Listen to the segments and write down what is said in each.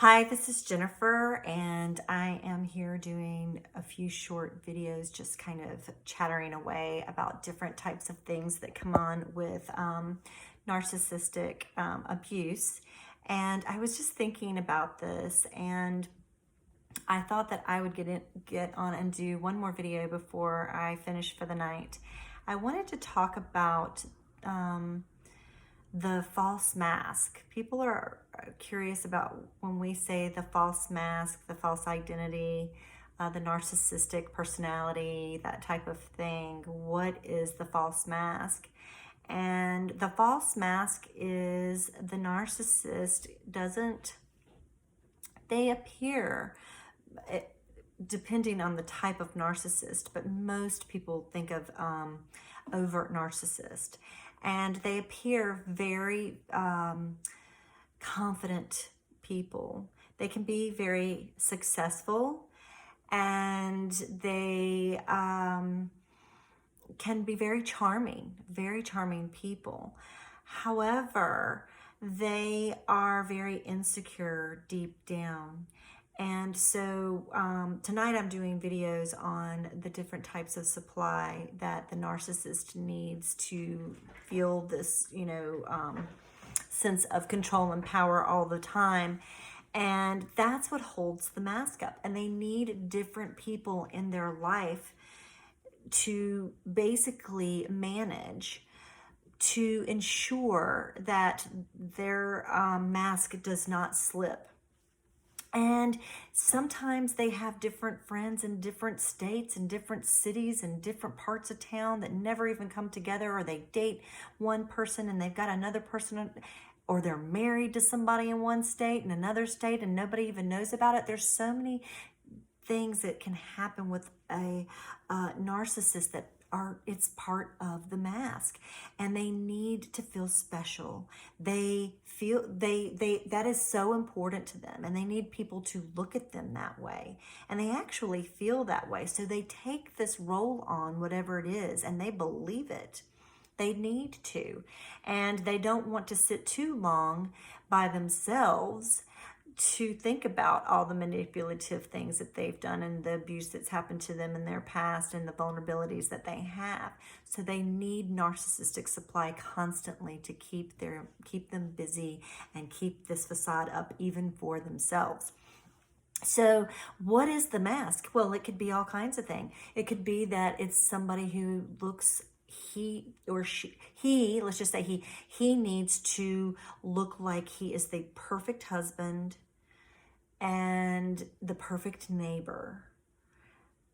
Hi, this is Jennifer, and I am here doing a few short videos, just kind of chattering away about different types of things that come on with narcissistic abuse. And I was just thinking about this, and I thought that I would get on and do one more video before I finish for the night. I wanted to talk about the false mask. People are curious about when we say the false mask, the false identity, the narcissistic personality, that type of thing. What is the false mask? And the false mask is the narcissist they appear, depending on the type of narcissist, but most people think of overt narcissist. And they appear very confident people. They can be very successful, and they can be very charming people. However, they are very insecure deep down. And so tonight I'm doing videos on the different types of supply that the narcissist needs to feel this, sense of control and power all the time. And that's what holds the mask up. And they need different people in their life to basically manage, to ensure that their mask does not slip. And sometimes they have different friends in different states and different cities and different parts of town that never even come together, or they date one person and they've got another person, or they're married to somebody in one state and another state and nobody even knows about it. There's so many things that can happen with a narcissist that it's part of the mask, and they need to feel special. They feel that is so important to them, and they need people to look at them that way, and they actually feel that way. So they take this role on, whatever it is, and they believe it. They need to, and they don't want to sit too long by themselves to think about all the manipulative things that they've done and the abuse that's happened to them in their past and the vulnerabilities that they have. So they need narcissistic supply constantly to keep them busy and keep this facade up, even for themselves. So what is the mask? Well, it could be all kinds of things. It could be that it's somebody who looks, let's just say he needs to look like he is the perfect husband and the perfect neighbor.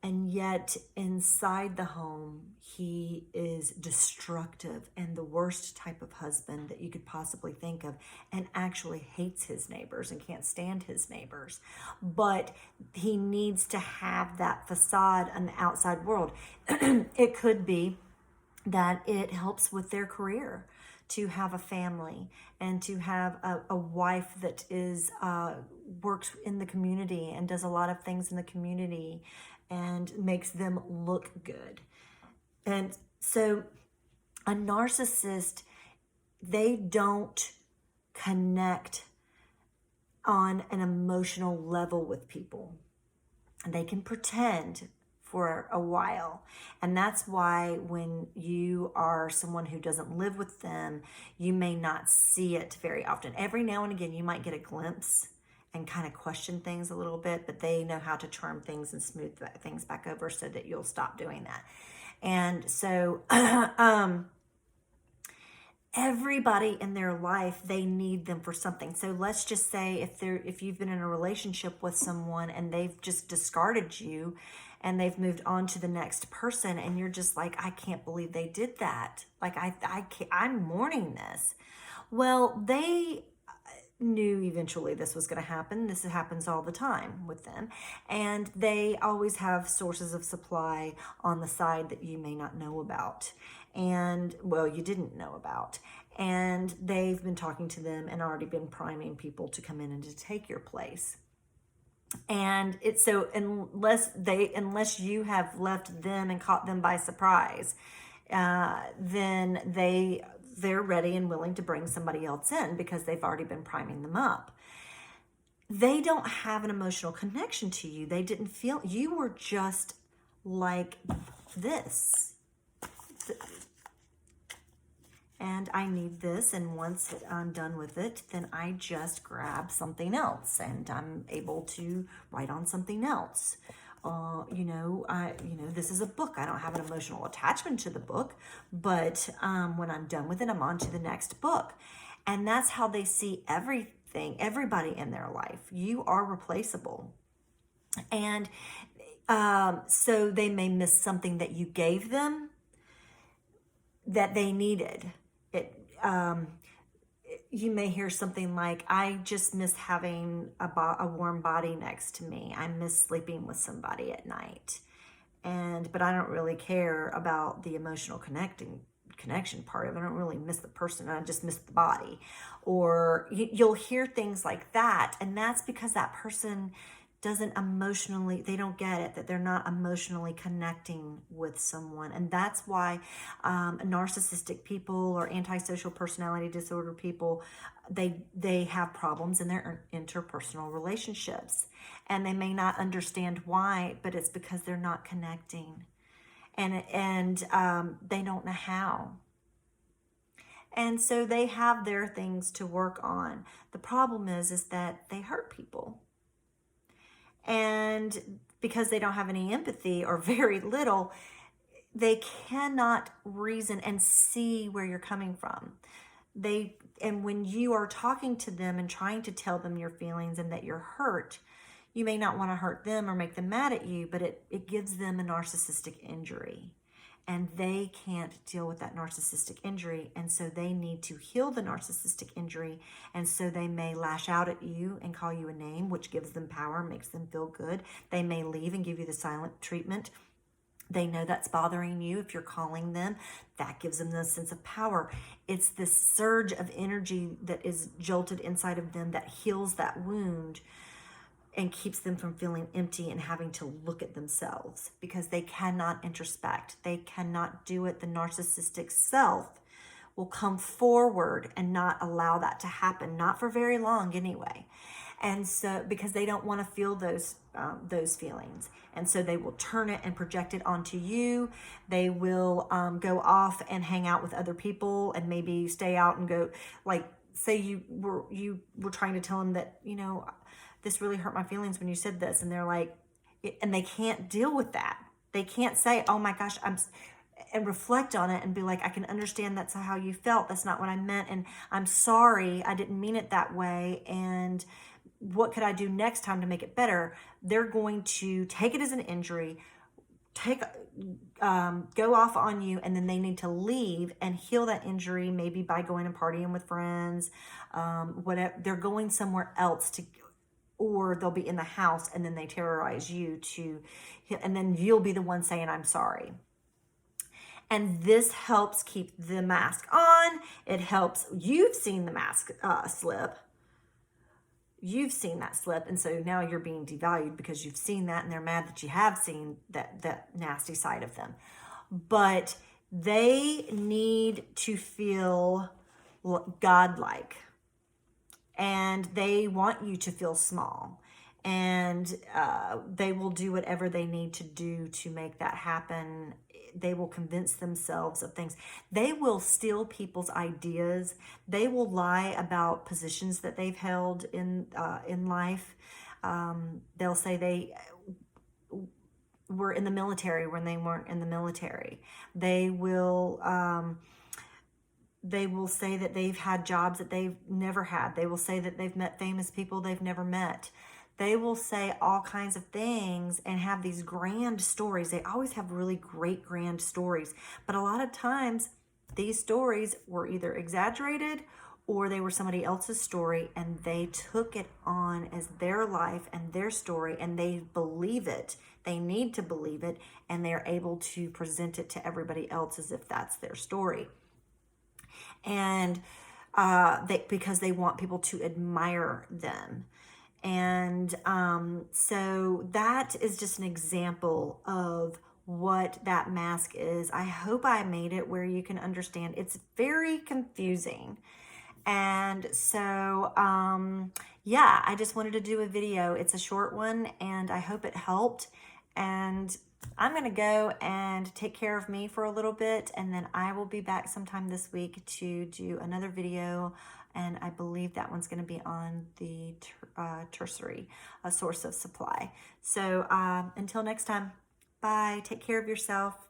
And yet inside the home, he is destructive and the worst type of husband that you could possibly think of, and actually hates his neighbors and can't stand his neighbors. But he needs to have that facade on the outside world. It could be that it helps with their career, to have a family and to have a wife that is works in the community and does a lot of things in the community and makes them look good. And so a narcissist, they don't connect on an emotional level with people. They can pretend for a while. And that's why when you are someone who doesn't live with them, you may not see it very often. Every now and again, you might get a glimpse and kind of question things a little bit, but they know how to charm things and smooth things back over so that you'll stop doing that. And so everybody in their life, they need them for something. So let's just say if you've been in a relationship with someone and they've just discarded you and they've moved on to the next person, and you're just like, I can't believe they did that. Like I'm mourning this. Well, they knew eventually this was going to happen. This happens all the time with them. And they always have sources of supply on the side that you may not know about. And, well, you didn't know about. And they've been talking to them and already been priming people to come in and to take your place. And it's so unless you have left them and caught them by surprise, then they're ready and willing to bring somebody else in because they've already been priming them up. they don't have an emotional connection to you. They didn't feel, you were just like this. And I need this, and once I'm done with it, then I just grab something else, and I'm able to write on something else. This is a book. I don't have an emotional attachment to the book, but when I'm done with it, I'm on to the next book. And that's how they see everything, everybody in their life. You are replaceable. And so they may miss something that you gave them that they needed. You may hear something like, I just miss having a warm body next to me. I miss sleeping with somebody at night. But I don't really care about the emotional connection part of it. I don't really miss the person. I just miss the body. Or you'll hear things like that. And that's because that person they don't get it, that they're not emotionally connecting with someone. And that's why narcissistic people or antisocial personality disorder people, they have problems in their interpersonal relationships. And they may not understand why, but it's because they're not connecting. And they don't know how. And so they have their things to work on. The problem is that they hurt people. And because they don't have any empathy or very little, they cannot reason and see where you're coming from. And when you are talking to them and trying to tell them your feelings and that you're hurt, you may not want to hurt them or make them mad at you, but it gives them a narcissistic injury. And they can't deal with that narcissistic injury. And so they need to heal the narcissistic injury. And so they may lash out at you and call you a name, which gives them power, makes them feel good. They may leave and give you the silent treatment. They know that's bothering you. If you're calling them, that gives them the sense of power. It's this surge of energy that is jolted inside of them that heals that wound and keeps them from feeling empty and having to look at themselves, because they cannot introspect. They cannot do it. The narcissistic self will come forward and not allow that to happen, not for very long anyway. And so, because they don't want to feel those feelings. And so they will turn it and project it onto you. They will go off and hang out with other people and maybe stay out and go, like, say you were trying to tell them that, this really hurt my feelings when you said this. And they're like, and they can't deal with that. They can't say, oh my gosh, and reflect on it and be like, I can understand that's how you felt. That's not what I meant. And I'm sorry, I didn't mean it that way. And what could I do next time to make it better? They're going to take it as an injury, go off on you, and then they need to leave and heal that injury, maybe by going and partying with friends, whatever. They're going somewhere else or they'll be in the house and then they terrorize you and then you'll be the one saying, I'm sorry. And this helps keep the mask on. It helps. You've seen the mask slip. You've seen that slip. And so now you're being devalued because you've seen that, and they're mad that you have seen that nasty side of them. But they need to feel godlike. And they want you to feel small. And they will do whatever they need to do to make that happen. They will convince themselves of things. They will steal people's ideas. They will lie about positions that they've held in life. They'll say they were in the military when they weren't in the military. They will say that they've had jobs that they've never had. They will say that they've met famous people they've never met. They will say all kinds of things and have these grand stories. They always have really great grand stories. But a lot of times these stories were either exaggerated or they were somebody else's story, and they took it on as their life and their story, and they believe it. They need to believe it, and they're able to present it to everybody else as if that's their story. And because they want people to admire them. And so that is just an example of what that mask is. I hope I made it where you can understand. It's very confusing. And so yeah, I just wanted to do a video. It's a short one and I hope it helped. And I'm going to go and take care of me for a little bit, and then I will be back sometime this week to do another video. And I believe that one's going to be on the tertiary source of supply. So until next time, bye. Take care of yourself.